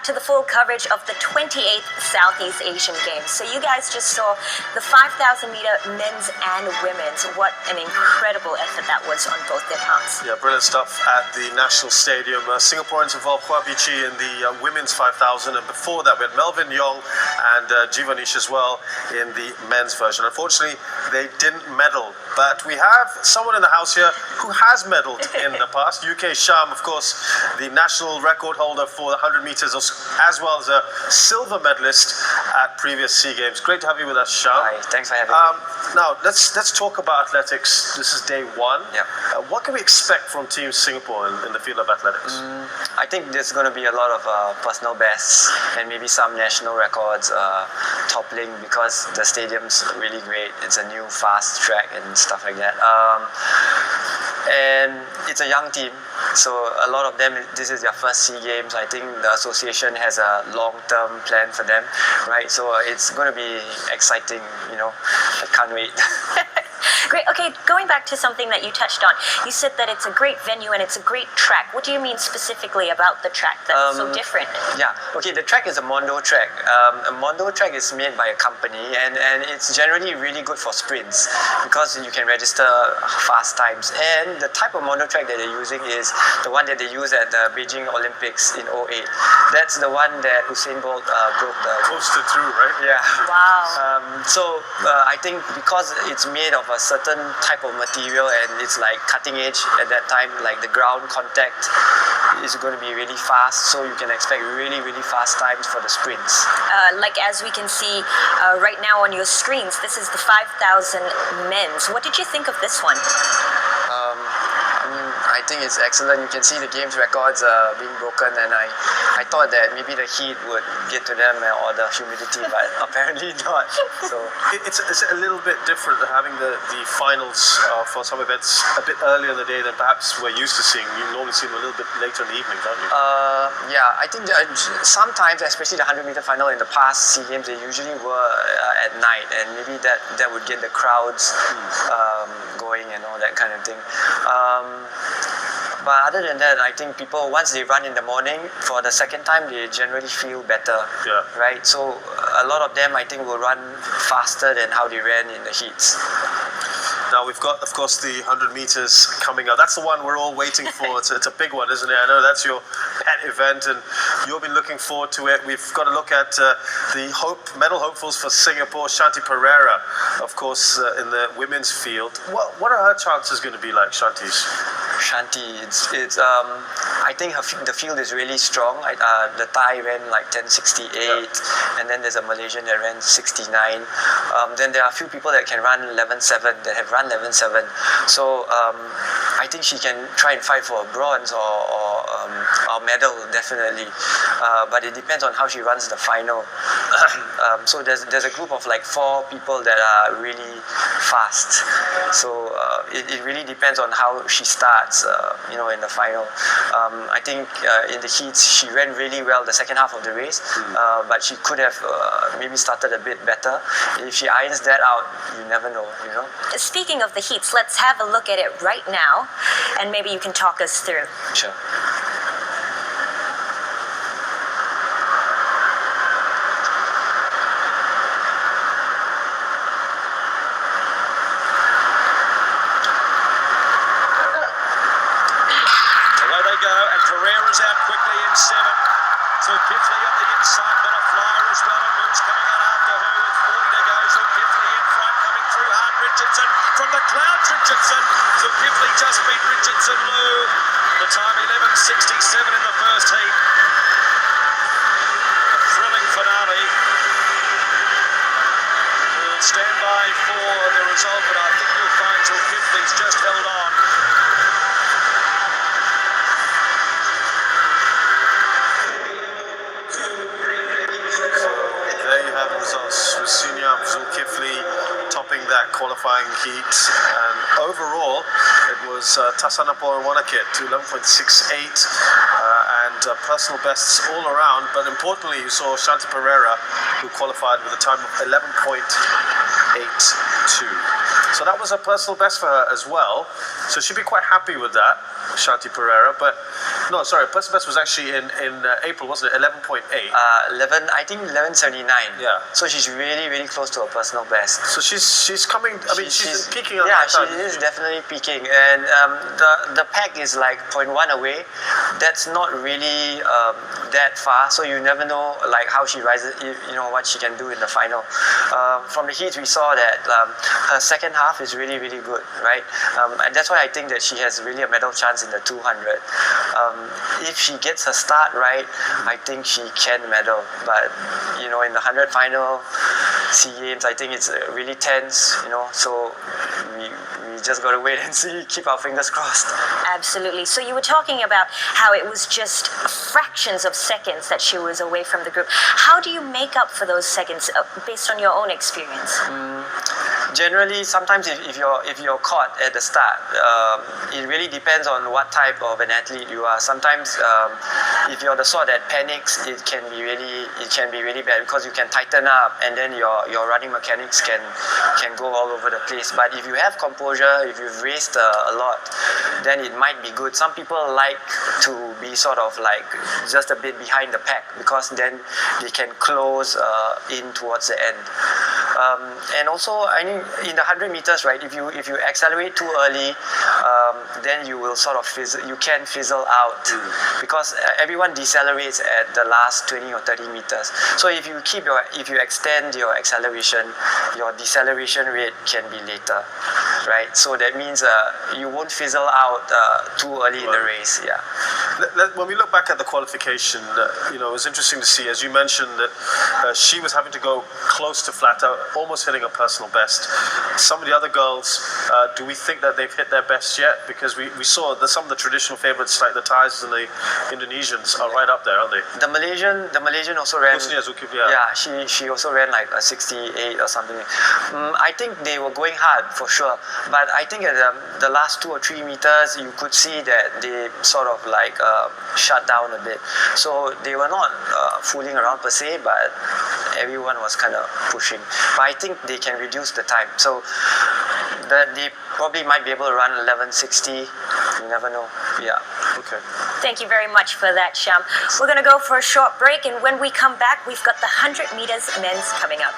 to the full coverage of the 28th Southeast Asian Games. So you guys just saw the 5,000 meter men's and women's. What an incredible effort that was on both their parts. Yeah, brilliant stuff at the National Stadium. Singaporeans involved Hua Bichi in the women's 5,000, and before that we had Melvin Yong and Jivanish as well in the men's version. Unfortunately, they didn't medal, but we have someone in the house here who has medaled in the past. UK Shyam, of course, the national record holder for the 100 meters, as well as a silver medalist at previous SEA Games. Great to have you with us, Shyam. Hi, thanks for having me. Now, let's talk about athletics. This is day one. Yeah. What can we expect from Team Singapore in the field of athletics? I think there's going to be a lot of personal bests and maybe some national records toppling, because the stadium's really great. It's a new fast track and stuff like that. And it's a young team, so a lot of them, this is their first SEA Games. I think the association has a long-term plan for them, right? So it's going to be exciting, I can't wait. Great. Okay, going back to something that you touched on, you said that it's a great venue and it's a great track. What do you mean specifically about the track that's so different? Yeah, okay, the track is a Mondo track. A Mondo track is made by a company, and it's generally really good for sprints because you can register fast times. And the type of Mondo track that they're using is the one that they use at the Beijing Olympics in 2008. That's the one that Usain Bolt broke the... Coasted through, right? Yeah. Wow. So I think because it's made of a certain type of material and it's like cutting edge at that time, like the ground contact is going to be really fast, so you can expect really, really fast times for the sprints. Like as we can see right now on your screens, this is the 5,000 men's. What did you think of this one? I think it's excellent. You can see the games records being broken, and I thought that maybe the heat would get to them or the humidity, but apparently not. So it's a little bit different having the finals for some events a bit earlier in the day than perhaps we're used to seeing. You normally see them a little bit later in the evening, don't you? Yeah, I think sometimes, especially the 100-meter final in the past SEA Games, they usually were at night, and maybe that would get the crowds going and all that kind of thing. But other than that, I think people, once they run in the morning, for the second time, they generally feel better, right? So a lot of them, I think, will run faster than how they ran in the heats. Now we've got, of course, the 100 meters coming up. That's the one we're all waiting for. It's a big one, isn't it? I know that's your pet event, and you've been looking forward to it. We've got to look at the medal hopefuls for Singapore. Shanti Pereira, of course, in the women's field. What are her chances going to be like, Shanti's? Shanti, it's I think the field is really strong. The Thai ran like 10:68, and then there's a Malaysian that ran 69. Then there are a few people that can run 11:7, that have run 11:7. So I think she can try and fight for a bronze or medal, definitely. But it depends on how she runs the final. So there's a group of like 4 people that are really fast. So it really depends on how she starts, in the final. I think in the heats she ran really well the second half of the race, but she could have maybe started a bit better. If she irons that out, you never know, Speaking of the heats, let's have a look at it right now, and maybe you can talk us through. Sure. Pereira's out quickly in 7. Zulkifli on the inside, but a flyer as well, and Moose coming out after her with 40 to go. Zulkifli in front, coming through hard. Richardson from the clouds. Richardson. Zulkifli just beat Richardson. Lou. The time 11:67 in the first heat. A thrilling finale. We'll stand by for the result, but I think you'll find Zulkifli's just held on. Shyam Zulkifli topping that qualifying heat, and overall it was Tassanapol and Wanakit to 11.68 and personal bests all around, but importantly you saw Shanti Pereira, who qualified with a time of 11.82. So that was a personal best for her as well, so she'd be quite happy with that, Shanti Pereira. But No, sorry, personal best was actually in April, wasn't it? 11.8. 11, I think 11:79. Yeah. So she's really, really close to her personal best. So she's coming. I mean, she's peaking at yeah, that time. she is definitely peaking, and the pack is like 0.1 away. That's not really that far, so you never know like how she rises. You know what she can do in the final. From the heats, we saw that her second half is really, really good, right? And that's why I think that she has really a medal chance in the 200. If she gets her start right, I think she can medal. But you know, in the 100 final, SEA Games, I think it's really tense. You know, so we just gotta wait and see. Keep our fingers crossed. Absolutely. So you were talking about how it was just fractions of seconds that she was away from the group. How do you make up for those seconds based on your own experience? Generally, sometimes if you're caught at the start, it really depends on what type of an athlete you are. Sometimes if you're the sort that panics, it can be really bad because you can tighten up and then your running mechanics can go all over the place. But if you have composure, if you've raced a lot, then it might be good. Some people like to be sort of like just a bit behind the pack because then they can close in towards the end. And also, I mean, in the 100 meters, right? If you accelerate too early, then you will sort of you can fizzle out because everyone decelerates at the last 20 or 30 meters. So if you extend your acceleration, your deceleration rate can be later, right? So that means you won't fizzle out too early in the race. Yeah. When we look back at the qualification, you know, it was interesting to see, as you mentioned, that she was having to go close to flat out, almost hitting a personal best. Some of the other girls, do we think that they've hit their best yet? Because we saw that some of the traditional favourites, like the Thais and the Indonesians, are right up there, aren't they? The Malaysian also ran. Yeah, she also ran like a 68 or something. I think they were going hard for sure, but I think at the last 2 or 3 meters, you could see that they sort of like shut down a bit. So they were not fooling around per se, but everyone was kind of pushing. But I think they can reduce the time. So they probably might be able to run 11:60. You never know. Yeah. Okay. Thank you very much for that, Shyam. We're going to go for a short break, and when we come back, we've got the 100 meters men's coming up.